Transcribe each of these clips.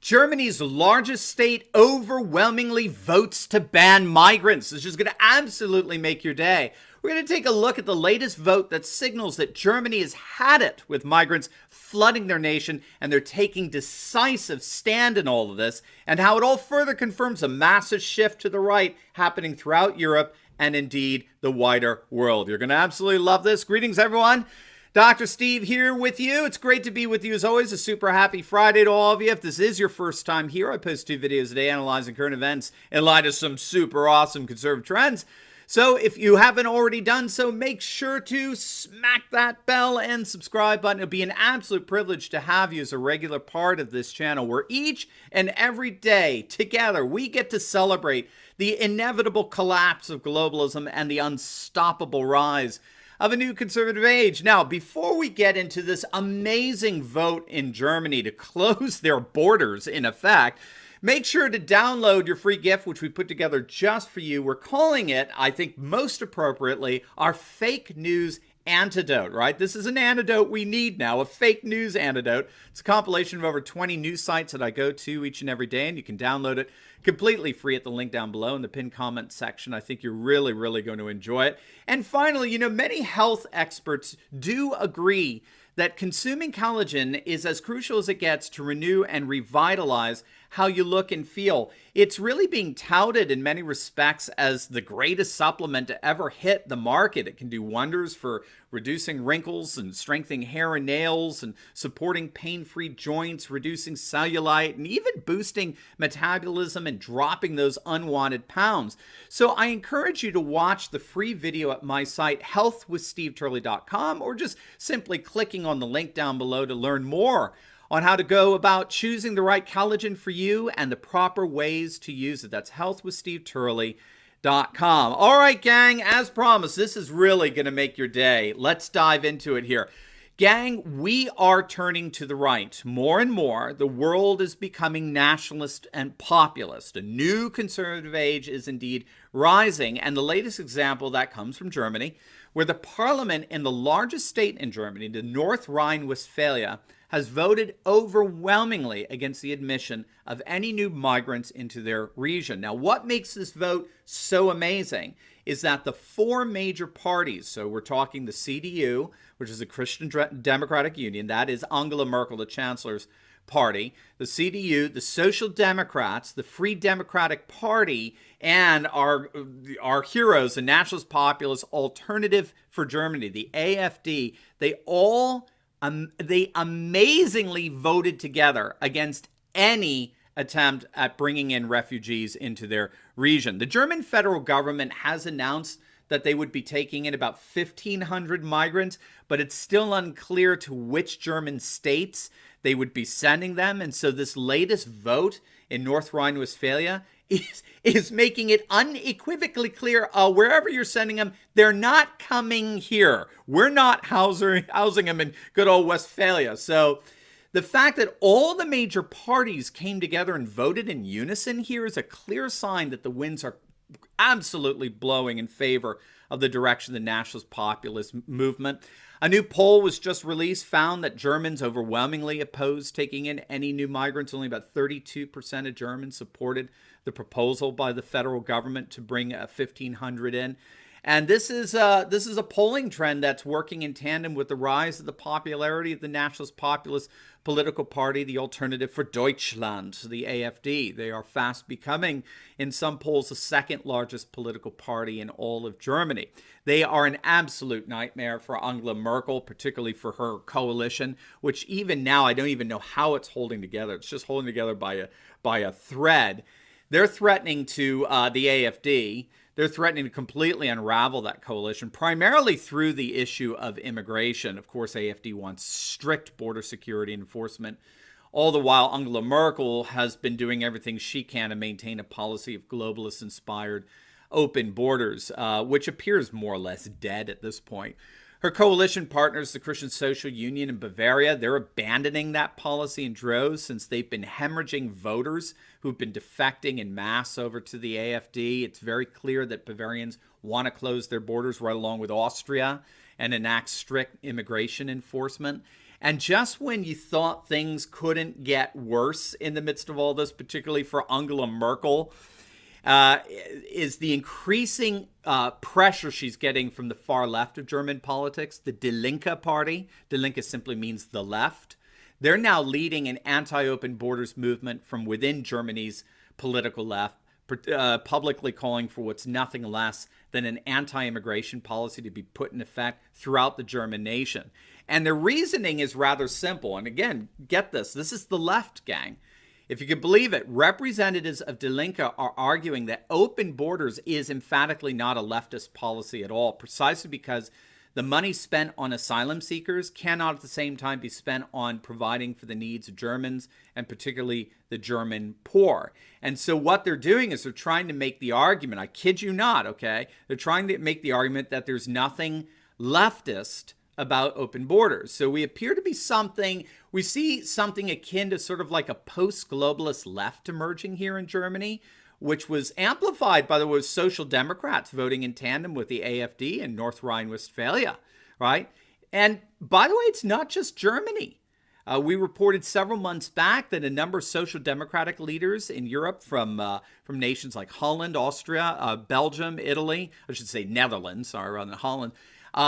Germany's largest state overwhelmingly votes to ban migrants. This is going to absolutely make your day. We're going to take a look at the latest vote that signals that Germany has had it with migrants flooding their nation, and they're taking decisive stand in all of this, and how it all further confirms a massive shift to the right happening throughout Europe and indeed the wider world. You're going to absolutely love this. Greetings, everyone. Dr. Steve here with you. It's great to be with you as always. A super happy Friday to all of you. If this is your first time here, I post 2 videos a day analyzing current events in light of some super awesome conservative trends. So if you haven't already done so, make sure to smack that bell and subscribe button. It'll be an absolute privilege to have you as a regular part of this channel, where each and every day together we get to celebrate the inevitable collapse of globalism and the unstoppable rise of a new conservative age. Now, before we get into this amazing vote in Germany to close their borders, in effect, make sure to download your free gift, which we put together just for you. We're calling it, I think most appropriately, our fake news antidote, right? This is an antidote we need now, a fake news antidote. It's a compilation of over 20 news sites that I go to each and every day, and you can download it completely free at the link down below in the pinned comment section. I think you're really, really going to enjoy it. And finally, many health experts do agree that consuming collagen is as crucial as it gets to renew and revitalize how you look and feel. It's really being touted in many respects as the greatest supplement to ever hit the market. It can do wonders for reducing wrinkles and strengthening hair and nails and supporting pain-free joints, reducing cellulite, and even boosting metabolism and dropping those unwanted pounds. So I encourage you to watch the free video at my site, healthwithsteveturley.com, or just simply clicking on the link down below to learn more on how to go about choosing the right collagen for you and the proper ways to use it. That's healthwithsteveturley.com. All right, gang, as promised, this is really going to make your day. Let's dive into it here. Gang, we are turning to the right. More and more, the world is becoming nationalist and populist. A new conservative age is indeed rising, and the latest example of that comes from Germany, where the parliament in the largest state in Germany, the North Rhine-Westphalia, has voted overwhelmingly against the admission of any new migrants into their region. Now, what makes this vote so amazing is that the 4 major parties, so we're talking the CDU, which is the Christian Democratic Union, that is Angela Merkel, the Chancellor's party, the CDU, the Social Democrats, the Free Democratic Party, and our heroes, the Nationalist Populist Alternative for Germany, the AfD, they amazingly voted together against any attempt at bringing in refugees into their region. The German federal government has announced that they would be taking in about 1,500 migrants, but it's still unclear to which German states they would be sending them. And so this latest vote in North Rhine-Westphalia is making it unequivocally clear, wherever you're sending them, they're not coming here. We're not housing them in good old Westphalia. So the fact that all the major parties came together and voted in unison here is a clear sign that the winds are absolutely blowing in favor of the direction of the nationalist populist movement. A new poll was just released, found that Germans overwhelmingly opposed taking in any new migrants. Only about 32% of Germans supported the proposal by the federal government to bring 1,500 in. And this is a polling trend that's working in tandem with the rise of the popularity of the nationalist populist political party, the Alternative for Deutschland, the AfD. They are fast becoming, in some polls, the second largest political party in all of Germany. They are an absolute nightmare for Angela Merkel, particularly for her coalition, which even now I don't even know how it's holding together. It's just holding together by a thread. They're threatening to the AfD. They're threatening to completely unravel that coalition, primarily through the issue of immigration. Of course, AfD wants strict border security enforcement. All the while, Angela Merkel has been doing everything she can to maintain a policy of globalist-inspired open borders, which appears more or less dead at this point. Her coalition partners, the Christian Social Union in Bavaria, they're abandoning that policy in droves since they've been hemorrhaging voters who've been defecting in mass over to the AfD. It's very clear that Bavarians want to close their borders right along with Austria and enact strict immigration enforcement. And just when you thought things couldn't get worse in the midst of all this, particularly for Angela Merkel, is the increasing pressure she's getting from the far left of German politics, the Die Linke party. Die Linke simply means the left. They're now leading an anti-open borders movement from within Germany's political left, publicly calling for what's nothing less than an anti-immigration policy to be put in effect throughout the German nation. And their reasoning is rather simple. And again, get this. This is the left, gang. If you could believe it, representatives of Die Linke are arguing that open borders is emphatically not a leftist policy at all, precisely because the money spent on asylum seekers cannot at the same time be spent on providing for the needs of Germans, and particularly the German poor. And so what they're doing is they're trying to make the argument, I kid you not, okay? They're trying to make the argument that there's nothing leftist about open borders. So we see something akin to sort of like a post-globalist left emerging here in Germany, which was amplified, by the way, with Social Democrats voting in tandem with the AfD in North Rhine-Westphalia, right? And by the way, it's not just Germany. We reported several months back that a number of social democratic leaders in Europe from nations like Holland, Austria, Belgium, Italy, I should say Netherlands, sorry, rather than Holland,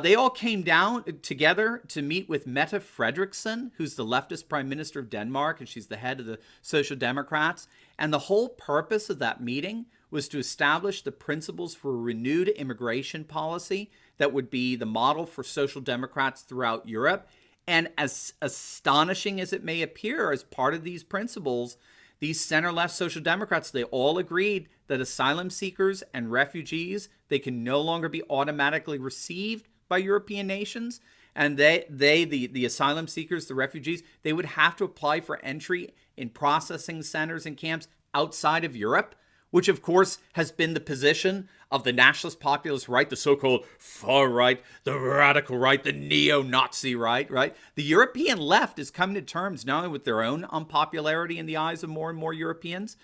they all came down together to meet with Mette Frederiksen, who's the leftist prime minister of Denmark, and she's the head of the Social Democrats. And the whole purpose of that meeting was to establish the principles for a renewed immigration policy that would be the model for Social Democrats throughout Europe. And as astonishing as it may appear, as part of these principles, these center-left Social Democrats, they all agreed that asylum seekers and refugees, they can no longer be automatically received by European nations. And the asylum seekers, the refugees, they would have to apply for entry in processing centers and camps outside of Europe, which of course has been the position of the nationalist populist right, the so-called far right, the radical right, the neo-Nazi right? The European left is coming to terms not only with their own unpopularity in the eyes of more and more Europeans,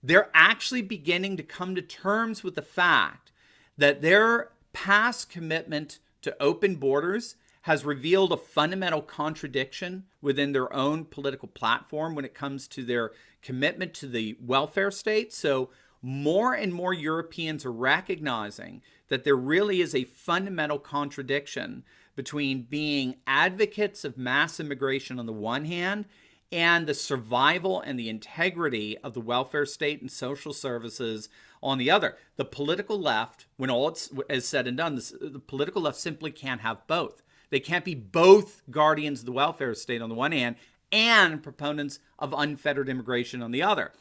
they're actually beginning to come to terms with the fact that their past commitment to open borders has revealed a fundamental contradiction within their own political platform when it comes to their commitment to the welfare state. So more and more Europeans are recognizing that there really is a fundamental contradiction between being advocates of mass immigration on the one hand and the survival and the integrity of the welfare state and social services on the other. The political left, when all is said and done, the political left simply can't have both. They can't be both guardians of the welfare state on the one hand and proponents of unfettered immigration on the other.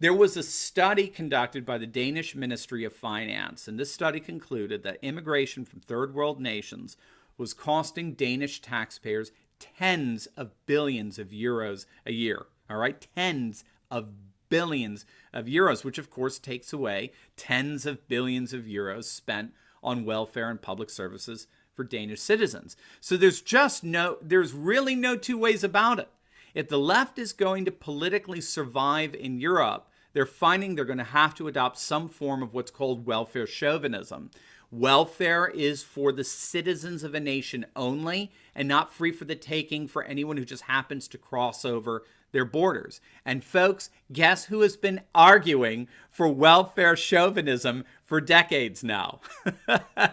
There was a study conducted by the Danish Ministry of Finance, and this study concluded that immigration from third world nations was costing Danish taxpayers tens of billions of euros a year. All right, tens of billions of euros, which of course takes away tens of billions of euros spent on welfare and public services for Danish citizens. So there's really no two ways about it. If the left is going to politically survive in Europe, they're finding they're going to have to adopt some form of what's called welfare chauvinism. Welfare is for the citizens of a nation only and not free for the taking for anyone who just happens to cross over their borders. And folks, guess who has been arguing for welfare chauvinism for decades now?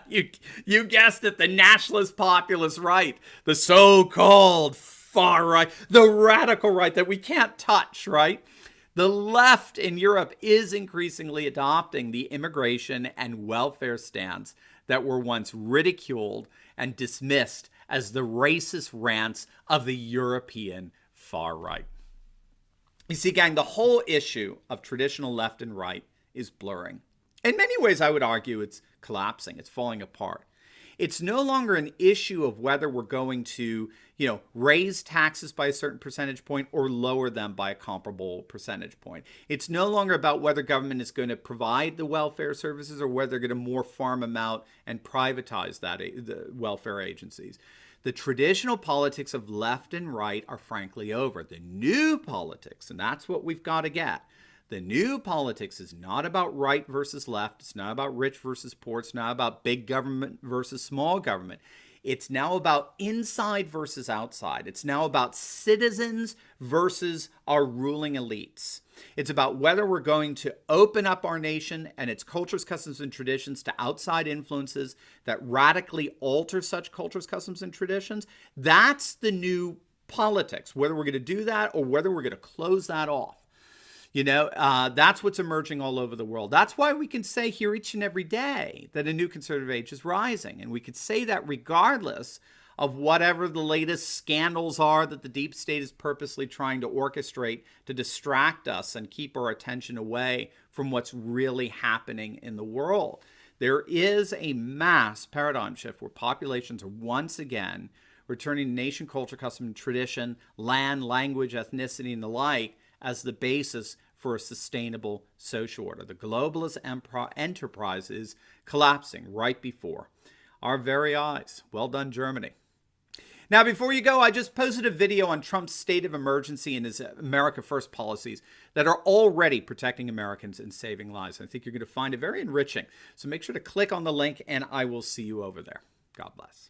You guessed it, the nationalist populist right, the so-called far right, the radical right that we can't touch, right? The left in Europe is increasingly adopting the immigration and welfare stance that were once ridiculed and dismissed as the racist rants of the European far right. You see, gang, the whole issue of traditional left and right is blurring. In many ways, I would argue it's collapsing. It's falling apart. It's no longer an issue of whether we're going to, raise taxes by a certain percentage point or lower them by a comparable percentage point. It's no longer about whether government is going to provide the welfare services or whether they're going to more farm them out and privatize the welfare agencies. The traditional politics of left and right are frankly over. The new politics, and that's what we've got to get. The new politics is not about right versus left. It's not about rich versus poor. It's not about big government versus small government. It's now about inside versus outside. It's now about citizens versus our ruling elites. It's about whether we're going to open up our nation and its cultures, customs, and traditions to outside influences that radically alter such cultures, customs, and traditions. That's the new politics, whether we're going to do that or whether we're going to close that off. That's what's emerging all over the world. That's why we can say here each and every day that a new conservative age is rising. And we could say that regardless of whatever the latest scandals are that the deep state is purposely trying to orchestrate to distract us and keep our attention away from what's really happening in the world. There is a mass paradigm shift where populations are once again returning to nation, culture, custom, and tradition, land, language, ethnicity, and the like as the basis for a sustainable social order. The globalist enterprise is collapsing right before our very eyes. Well done, Germany. Now, before you go, I just posted a video on Trump's state of emergency and his America First policies that are already protecting Americans and saving lives. I think you're going to find it very enriching. So make sure to click on the link, and I will see you over there. God bless.